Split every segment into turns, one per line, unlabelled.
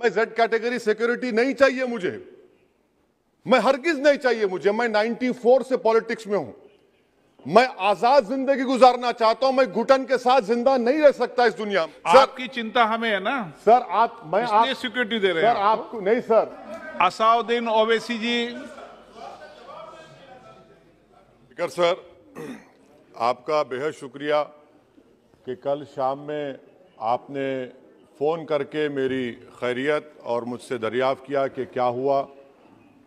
मैं Z category security नहीं चाहिए मुझे, मैं हरगिज नहीं चाहिए मुझे। मैं 94 से पॉलिटिक्स में हूं। मैं आजाद जिंदगी गुजारना चाहता हूं। मैं घुटन के साथ जिंदा नहीं रह सकता इस दुनिया में।
आपकी चिंता हमें है ना
सर, मैं
इसलिए सिक्योरिटी दे रहे हैं
सर आपको नहीं सर।
असाउद्दीन ओवैसी जी।
स्पीकर सर, आपका बेहद शुक्रिया कि कल शाम में आपने फ़ोन करके मेरी खैरियत और मुझसे दरियाफ़्त किया कि क्या हुआ,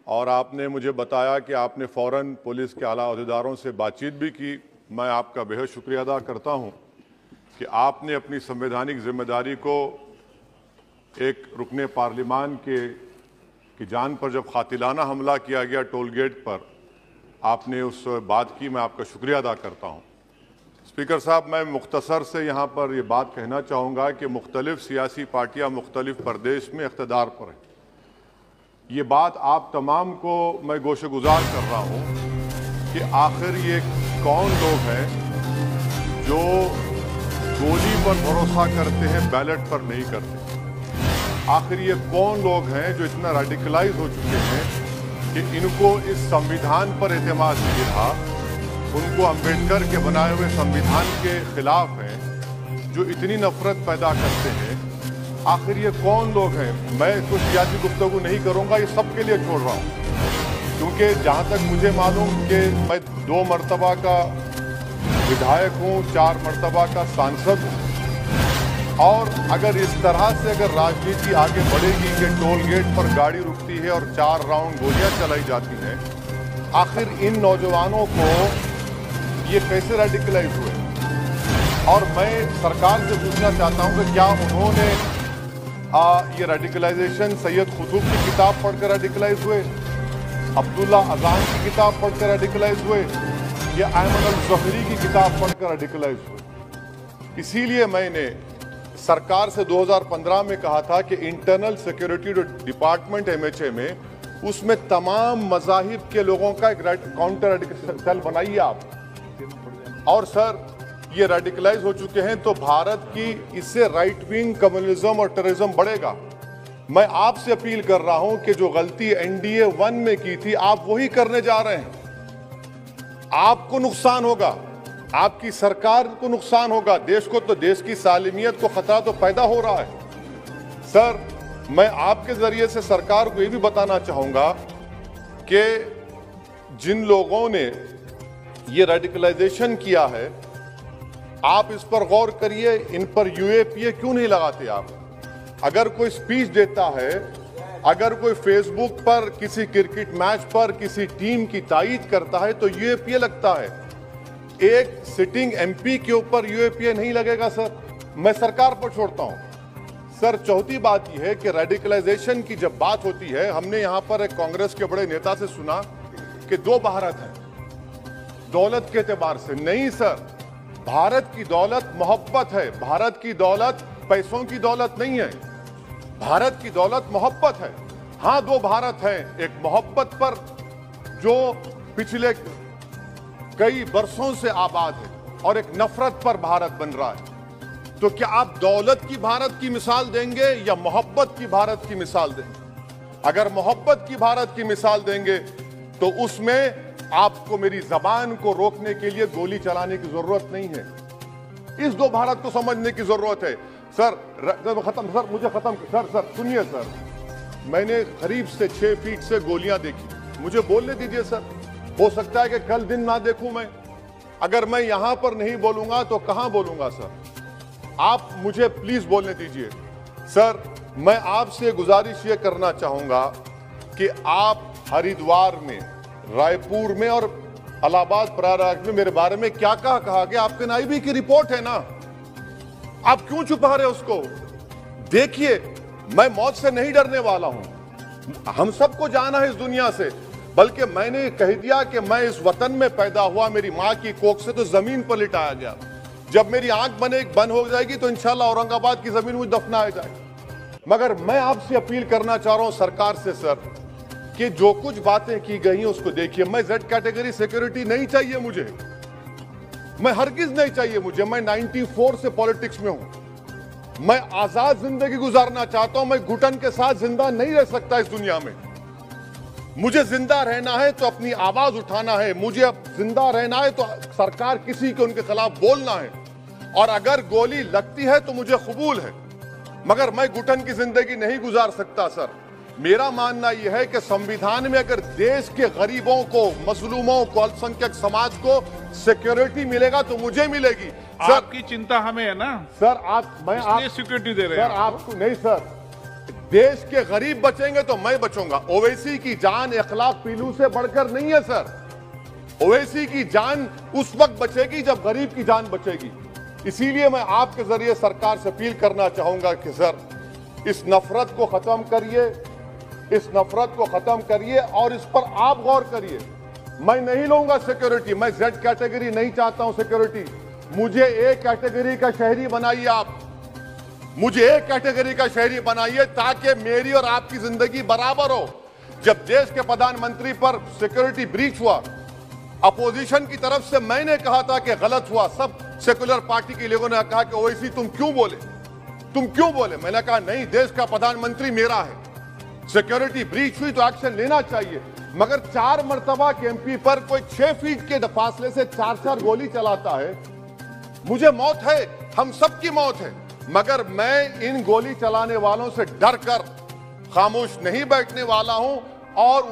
और आपने मुझे बताया कि आपने फ़ौरन पुलिस के आला अहदेदारों से बातचीत भी की। मैं आपका बेहद शुक्रिया अदा करता हूं कि आपने अपनी संवैधानिक जिम्मेदारी को एक रुकने पार्लिमान की जान पर जब कातिलाना हमला किया गया टोल गेट पर, आपने उस बात की। मैं आपका शुक्रिया अदा करता हूं। स्पीकर साहब, मैं मुख्तसर से यहाँ पर ये बात कहना चाहूँगा कि मुख्तलिफ सियासी पार्टियाँ मुख्तलिफ प्रदेश में इक़्तिदार पर हैं। ये बात आप तमाम को मैं गोशेगुजार कर रहा हूँ कि आखिर ये कौन लोग हैं जो गोली पर भरोसा करते हैं, बैलेट पर नहीं करते। आखिर ये कौन लोग हैं जो इतना रेडिकलाइज हो चुके हैं कि इनको इस संविधान पर एतमाद नहीं रहा, उनको अम्बेडकर के बनाए हुए संविधान के खिलाफ हैं, जो इतनी नफरत पैदा करते हैं। आखिर ये कौन लोग हैं? मैं इसको सियासी गुफ्तगू नहीं करूंगा, ये सबके लिए छोड़ रहा हूं, क्योंकि जहां तक मुझे मालूम कि मैं 2 मरतबा का विधायक हूं, 4 मरतबा का सांसद हूं, और अगर इस तरह से अगर राजनीति आगे बढ़ेगी कि टोल गेट पर गाड़ी रुकती है और 4 राउंड गोलियां चलाई जाती हैं, आखिर इन नौजवानों को ये कैसे रेडिकलाइज हुए? और मैं सरकार से पूछना चाहता हूं कि क्या उन्होंने ये रेडिकलाइजेशन सैयद कुतुब की किताब पढ़कर रेडिकलाइज हुए, अब्दुल्ला अजान की किताब पढ़कर रेडिकलाइज हुए, या अयमन अल ज़हरी की किताब पढ़कर रेडिकलाइज हुए? इसीलिए मैंने सरकार से 2015 में कहा था कि इंटरनल सिक्योरिटी डिपार्टमेंट MHA में, उसमें तमाम मज़ाहिब के लोगों का एक काउंटर रेडिकल सेल बनाइए आप। और सर, ये रेडिकलाइज हो चुके हैं तो भारत की इससे राइट विंग कम्युनिज्म और टेररिज्म बढ़ेगा। मैं आपसे अपील कर रहा हूं कि जो गलती NDA 1 में की थी, आप वही करने जा रहे हैं। आपको नुकसान होगा, आपकी सरकार को नुकसान होगा, देश को तो, देश की सालिमियत को खतरा तो पैदा हो रहा है। सर, मैं आपके जरिए से सरकार को यह भी बताना चाहूंगा कि जिन लोगों ने ये रेडिकलाइजेशन किया है, आप इस पर गौर करिए, इन पर UAPA क्यों नहीं लगाते आप? अगर कोई स्पीच देता है, अगर कोई फेसबुक पर किसी क्रिकेट मैच पर किसी टीम की तायीद करता है तो UAPA लगता है। एक सिटिंग MP के ऊपर UAPA नहीं लगेगा सर। मैं सरकार पर छोड़ता हूं। सर, चौथी बात यह है कि रेडिकलाइजेशन की जब बात होती है, हमने यहां पर एक कांग्रेस के बड़े नेता से सुना कि 2 भारत है दौलत के एतबार से। नहीं सर, भारत की दौलत मोहब्बत है। भारत की दौलत पैसों की दौलत नहीं है। भारत की दौलत मोहब्बत है। हां, 2 भारत हैं, एक मोहब्बत पर जो पिछले कई बरसों से आबाद है, और एक नफरत पर भारत बन रहा है। तो क्या आप दौलत की भारत की मिसाल देंगे या मोहब्बत की भारत की मिसाल देंगे? अगर मोहब्बत की भारत की मिसाल देंगे तो उसमें आपको मेरी जबान को रोकने के लिए गोली चलाने की जरूरत नहीं है। इस 2 भारत को समझने की जरूरत है। सर, खत्म सर, मुझे खत्म सर सुनिए सर, मैंने करीब से 6 फीट से गोलियां देखी। मुझे बोलने दीजिए सर। हो सकता है कि कल दिन ना देखूं मैं। अगर मैं यहां पर नहीं बोलूंगा तो कहां बोलूंगा सर? आप मुझे प्लीज बोलने दीजिए। सर, मैं आपसे गुजारिश ये करना चाहूंगा कि आप हरिद्वार में, रायपुर में और इलाहाबाद प्रयागराज में मेरे बारे में क्या कहा गया? आपके NIB की रिपोर्ट है ना, आप क्यों छुपा रहे उसको? देखिए, मैं मौत से नहीं डरने वाला हूं। हम सबको जाना है इस दुनिया से, बल्कि मैंने कह दिया कि मैं इस वतन में पैदा हुआ, मेरी मां की कोख से तो जमीन पर लिटाया गया। जब मेरी आंख बंद हो जाएगी तो इंशाल्लाह औरंगाबाद की जमीन मुझे दफनाया जाएगा। मगर मैं आपसे अपील करना चाह रहा हूं सरकार से सर, कि जो कुछ बातें की गई हैं उसको देखिए। मैं जेड कैटेगरी सिक्योरिटी नहीं चाहिए मुझे, मैं हरगिज नहीं चाहिए मुझे। मैं 94 से पॉलिटिक्स में हूं। मैं आजाद जिंदगी गुजारना चाहता हूं। मैं घुटन के साथ जिंदा नहीं रह सकता इस दुनिया में। मुझे जिंदा रहना है तो अपनी आवाज उठाना है। मुझे अब जिंदा रहना है तो सरकार किसी के उनके खिलाफ बोलना है, और अगर गोली लगती है तो मुझे कबूल है, मगर मैं घुटन की जिंदगी नहीं गुजार सकता। सर, मेरा मानना यह है कि संविधान में अगर देश के गरीबों को, मजलूमों को, अल्पसंख्यक समाज को सिक्योरिटी मिलेगा तो मुझे मिलेगी। सर,
आपकी चिंता हमें है ना
सर मैं
इसलिए सिक्योरिटी दे रहे हैं।
सर आपको नहीं सर, देश के गरीब बचेंगे तो मैं बचूंगा। ओवैसी की जान इखलाक पीलू से बढ़कर नहीं है सर। ओवैसी की जान उस वक्त बचेगी जब गरीब की जान बचेगी। इसीलिए मैं आपके जरिए सरकार से अपील करना चाहूंगा कि सर, इस नफरत को खत्म करिए, इस नफरत को खत्म करिए और इस पर आप गौर करिए। मैं नहीं लूंगा सिक्योरिटी, मैं जेड कैटेगरी नहीं चाहता हूं सिक्योरिटी। मुझे ए कैटेगरी का शहरी बनाइए आप, मुझे एक कैटेगरी का शहरी बनाइए ताकि मेरी और आपकी जिंदगी बराबर हो। जब देश के प्रधानमंत्री पर सिक्योरिटी ब्रीच हुआ, अपोजिशन की तरफ से मैंने कहा था कि गलत हुआ। सब सेकुलर पार्टी के लोगों ने कहा कि ओवैसी तुम क्यों बोले। मैंने कहा नहीं, देश का प्रधानमंत्री मेरा है, सिक्योरिटी ब्रीच हुई तो एक्शन लेना चाहिए। मगर 4 मर्तबा के एमपी पर कोई 6 फीट के फासले से 4 गोली चलाता है। मुझे मौत है, हम सबकी मौत है, मगर मैं इन गोली चलाने वालों से डर कर खामोश नहीं बैठने वाला हूं। और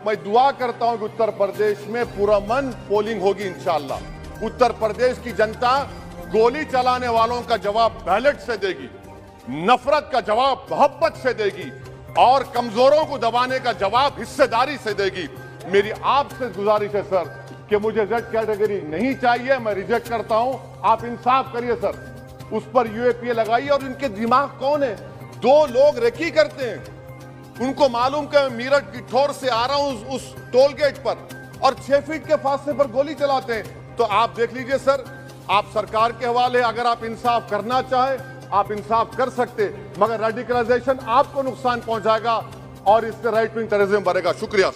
मैं दुआ करता हूं कि उत्तर प्रदेश में पुरअमन पोलिंग होगी इंशाअल्लाह। उत्तर प्रदेश की जनता गोली चलाने वालों का जवाब बैलेट से देगी, नफरत का जवाब मोहब्बत से देगी, और कमजोरों को दबाने का जवाब हिस्सेदारी से देगी। मेरी आपसे गुजारिश है सर कि मुझे जेड कैटेगरी नहीं चाहिए, मैं रिजेक्ट करता हूं। आप इंसाफ करिए सर, उस पर यूएपीए लगाइए। और इनके दिमाग कौन है? 2 लोग रेकी करते हैं, उनको मालूम कि मैं मीरठ की ठोर से आ रहा हूं उस टोल गेट पर, और 6 फीट के फासले पर गोली चलाते हैं। तो आप देख लीजिए सर, आप सरकार के हवाले। अगर आप इंसाफ करना चाहें आप इंसाफ कर सकते, मगर रेडिकलाइजेशन आपको नुकसान पहुंचाएगा और इससे राइट विंग टेररिज्म बढ़ेगा। शुक्रिया।